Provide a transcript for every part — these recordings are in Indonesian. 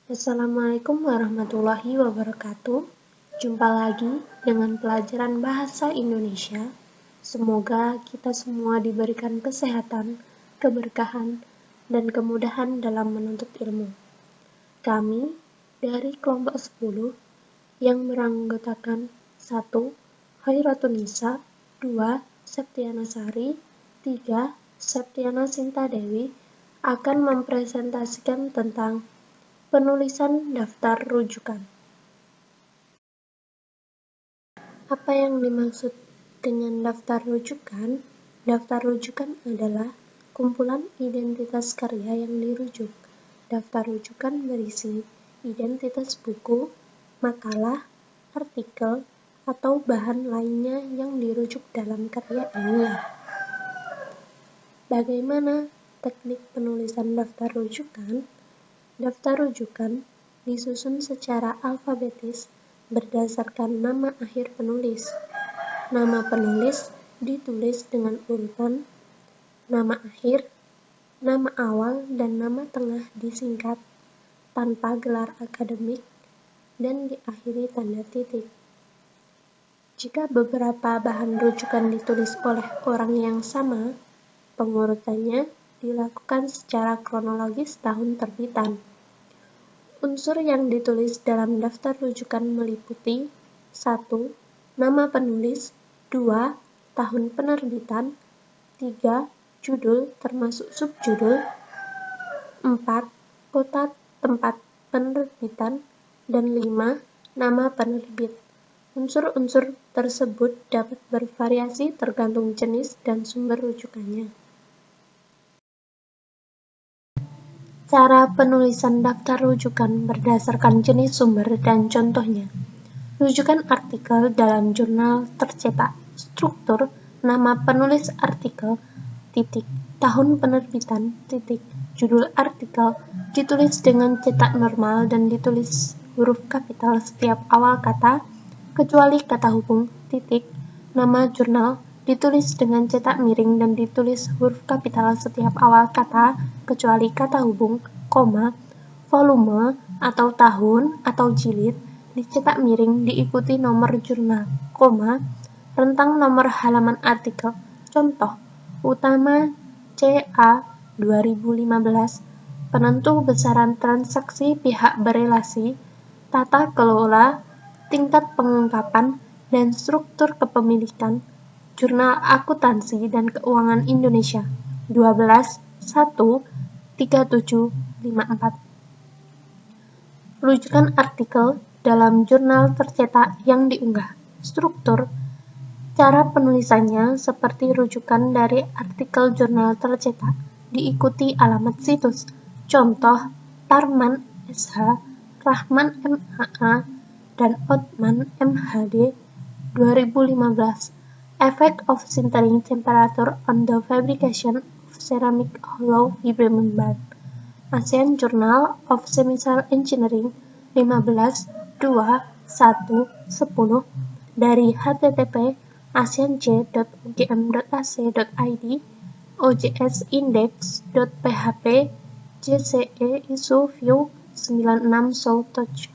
Assalamualaikum warahmatullahi wabarakatuh. Jumpa lagi dengan pelajaran Bahasa Indonesia. Semoga kita semua diberikan kesehatan, keberkahan, dan kemudahan dalam menuntut ilmu. Kami dari kelompok 10 yang beranggotakan 1. Khairatul Nisa, 2. Septiana Sari, 3. Septiana Sinta Dewi akan mempresentasikan tentang penulisan daftar rujukan. Apa yang dimaksud dengan daftar rujukan? Daftar rujukan adalah kumpulan identitas karya yang dirujuk. Daftar rujukan berisi identitas buku, makalah, artikel, atau bahan lainnya yang dirujuk dalam karya ilmiah. Bagaimana teknik penulisan daftar rujukan? Daftar rujukan disusun secara alfabetis berdasarkan nama akhir penulis. Nama penulis ditulis dengan urutan nama akhir, nama awal, dan nama tengah disingkat tanpa gelar akademik dan diakhiri tanda titik. Jika beberapa bahan rujukan ditulis oleh orang yang sama, pengurutannya dilakukan secara kronologis tahun terbitan. Unsur yang ditulis dalam daftar rujukan meliputi 1. Nama penulis, 2. Tahun penerbitan, 3. Judul termasuk subjudul, 4. Kota tempat penerbitan, dan 5. Nama penerbit. Unsur-unsur tersebut dapat bervariasi tergantung jenis dan sumber rujukannya. Cara penulisan daftar rujukan berdasarkan jenis sumber dan contohnya. Rujukan artikel dalam jurnal tercetak. Struktur, nama penulis artikel, titik, tahun penerbitan, titik, judul artikel, ditulis dengan cetak normal dan ditulis huruf kapital setiap awal kata, kecuali kata hubung, titik, nama jurnal, ditulis dengan cetak miring dan ditulis huruf kapital setiap awal kata, kecuali kata hubung, koma, volume atau tahun atau jilid, dicetak miring diikuti nomor jurnal, koma, rentang nomor halaman artikel. Contoh, utama CA 2015, penentu besaran transaksi pihak berelasi, tata kelola, tingkat pengungkapan, dan struktur kepemilikan, Jurnal Akuntansi dan Keuangan Indonesia, 12/1/3754. Rujukan artikel dalam jurnal tercetak yang diunggah. Struktur, cara penulisannya seperti rujukan dari artikel jurnal tercetak, diikuti alamat situs. Contoh, Tarman SH, Rahman MHA, dan Otman MHD 2015. Effect of sintering temperature on the fabrication of ceramic hollow fiber membrane. ASEAN Journal of Chemical Engineering 15/2/1/10 dari http://aseanj.ugm.ac.id, ojsindex.php, JCE ISO View 96 Soul Touch.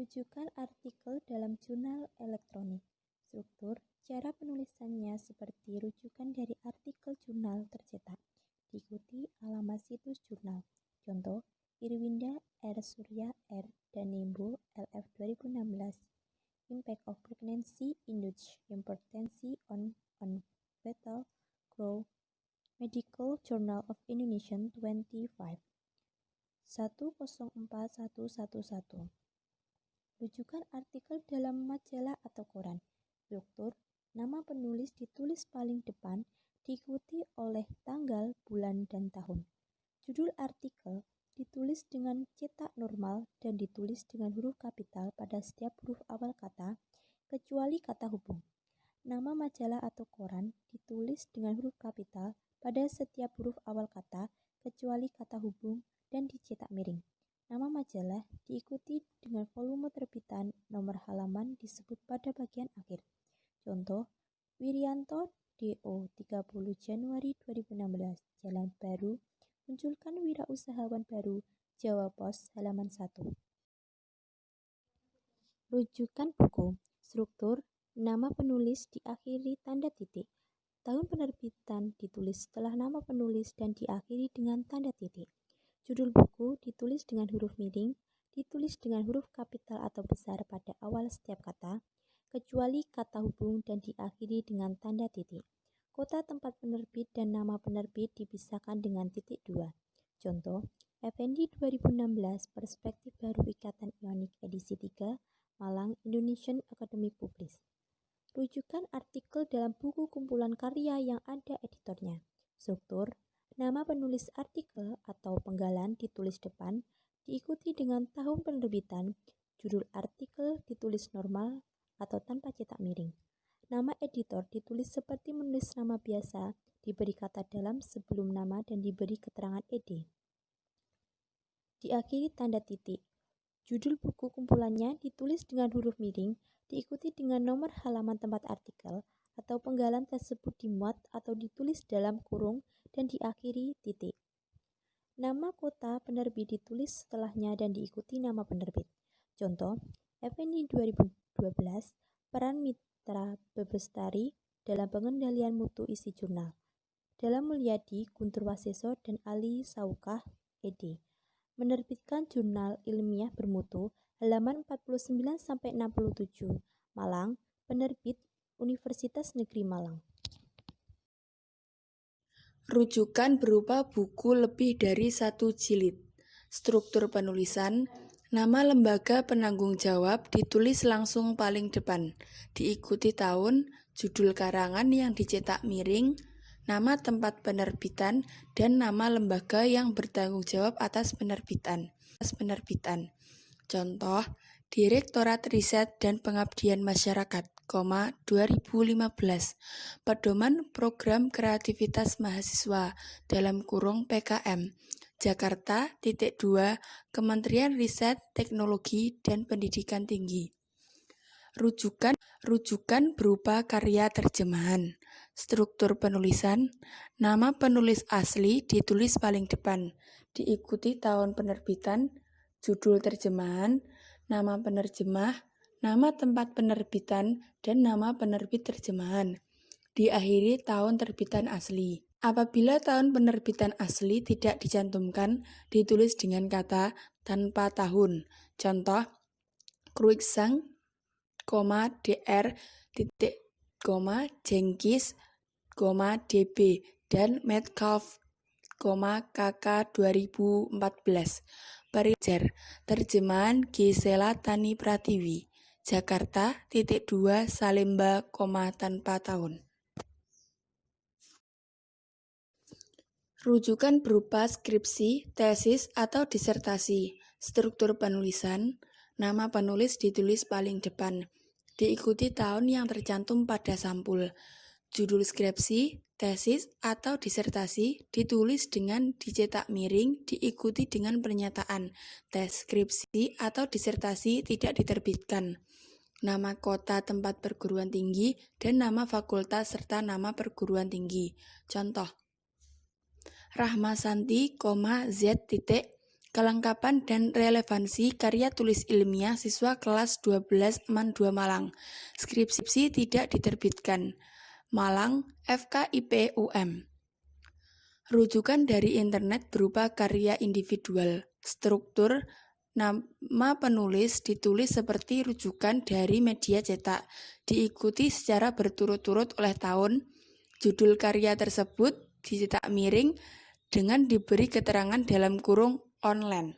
Rujukan artikel dalam jurnal elektronik. Struktur, cara penulisannya seperti rujukan dari artikel jurnal tercetak, diikuti alamat situs jurnal. Contoh, Irwinda R. Surya R. Danimbo LF 2016. Impact of Pregnancy Induced Impotency on Fetal Growth. Medical Journal of Indonesia 25 104111. Rujukan artikel dalam majalah atau koran. Struktur, nama penulis ditulis paling depan, diikuti oleh tanggal, bulan, dan tahun. Judul artikel ditulis dengan cetak normal dan ditulis dengan huruf kapital pada setiap huruf awal kata, kecuali kata hubung. Nama majalah atau koran ditulis dengan huruf kapital pada setiap huruf awal kata, kecuali kata hubung, dan dicetak miring. Nama majalah diikuti dengan volume terbitan, nomor halaman disebut pada bagian akhir. Contoh, Wirianto DO 30 Januari 2016, Jalan Baru, munculkan Usahawan Baru, Jawa Pos, halaman 1. Rujukan buku, struktur, nama penulis diakhiri tanda titik. Tahun penerbitan ditulis setelah nama penulis dan diakhiri dengan tanda titik. Judul buku ditulis dengan huruf miring, ditulis dengan huruf kapital atau besar pada awal setiap kata, kecuali kata hubung dan diakhiri dengan tanda titik. Kota tempat penerbit dan nama penerbit dipisahkan dengan titik 2. Contoh, Effendi 2016, Perspektif Baru Ikatan Ionik edisi 3, Malang, Indonesian Academic Publish. Rujukan artikel dalam buku kumpulan karya yang ada editornya. Struktur, nama penulis artikel atau penggalan ditulis depan, diikuti dengan tahun penerbitan. Judul artikel ditulis normal atau tanpa cetak miring. Nama editor ditulis seperti menulis nama biasa, diberi kata dalam sebelum nama dan diberi keterangan ed. Diakhiri tanda titik. Judul buku kumpulannya ditulis dengan huruf miring, diikuti dengan nomor halaman tempat artikel atau penggalan tersebut dimuat atau ditulis dalam kurung dan diakhiri titik. Nama kota penerbit ditulis setelahnya dan diikuti nama penerbit. Contoh, Effendi 2012, peran Mitra Bebestari dalam pengendalian mutu isi jurnal. Dalam Mulyadi, Guntur Waseso, dan Ali Saukah, ed. Menerbitkan jurnal ilmiah bermutu, halaman 49-67, Malang, penerbit Universitas Negeri Malang. Rujukan berupa buku lebih dari 1 jilid. Struktur penulisan, nama lembaga penanggung jawab ditulis langsung paling depan, diikuti tahun, judul karangan yang dicetak miring, nama tempat penerbitan, dan nama lembaga yang bertanggung jawab atas penerbitan. Contoh, Direktorat Riset dan Pengabdian Masyarakat, 2015, Pedoman Program Kreativitas Mahasiswa, dalam kurung PKM, Jakarta, titik 2, Kementerian Riset, Teknologi, dan Pendidikan Tinggi. Rujukan berupa karya terjemahan. Struktur penulisan, nama penulis asli ditulis paling depan, diikuti tahun penerbitan, judul terjemahan, nama penerjemah, nama tempat penerbitan, dan nama penerbit terjemahan. Diakhiri tahun terbitan asli. Apabila tahun penerbitan asli tidak dicantumkan, ditulis dengan kata tanpa tahun. Contoh, Cruikshank, Dr. Jenkins, DB, dan Metcalf, KK 2014. Perijar, terjemahan Gisela Tani Pratiwi, Jakarta, titik 2, Salemba, tanpa tahun. Rujukan berupa skripsi, tesis, atau disertasi. Struktur penulisan, nama penulis ditulis paling depan, diikuti tahun yang tercantum pada sampul. Judul skripsi, tesis, atau disertasi ditulis dengan dicetak miring, diikuti dengan pernyataan tes skripsi atau disertasi tidak diterbitkan. Nama kota tempat perguruan tinggi dan nama fakultas serta nama perguruan tinggi. Contoh, Rahmasanti, Z. Kelengkapan dan relevansi karya tulis ilmiah siswa kelas 12 MAN 2 Malang. Skripsi tidak diterbitkan. Malang, FKIP UM. Rujukan dari internet berupa karya individual. Struktur, nama penulis ditulis seperti rujukan dari media cetak, diikuti secara berturut-turut oleh tahun, judul karya tersebut dicetak miring dengan diberi keterangan dalam kurung online,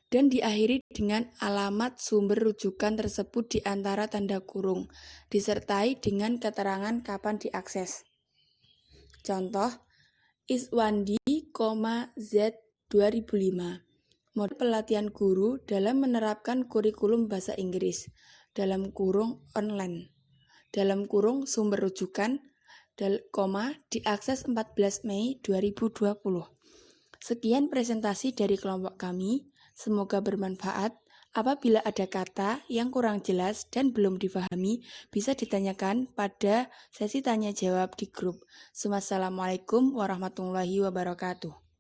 dan diakhiri dengan alamat sumber rujukan tersebut di antara tanda kurung, disertai dengan keterangan kapan diakses. Contoh, Iswandi, Z. 2005, model pelatihan guru dalam menerapkan kurikulum bahasa Inggris, dalam kurung online, dalam kurung sumber rujukan, diakses 14 Mei 2020. Sekian presentasi dari kelompok kami, semoga bermanfaat. Apabila ada kata yang kurang jelas dan belum difahami, bisa ditanyakan pada sesi tanya jawab di grup. Wassalamualaikum warahmatullahi wabarakatuh.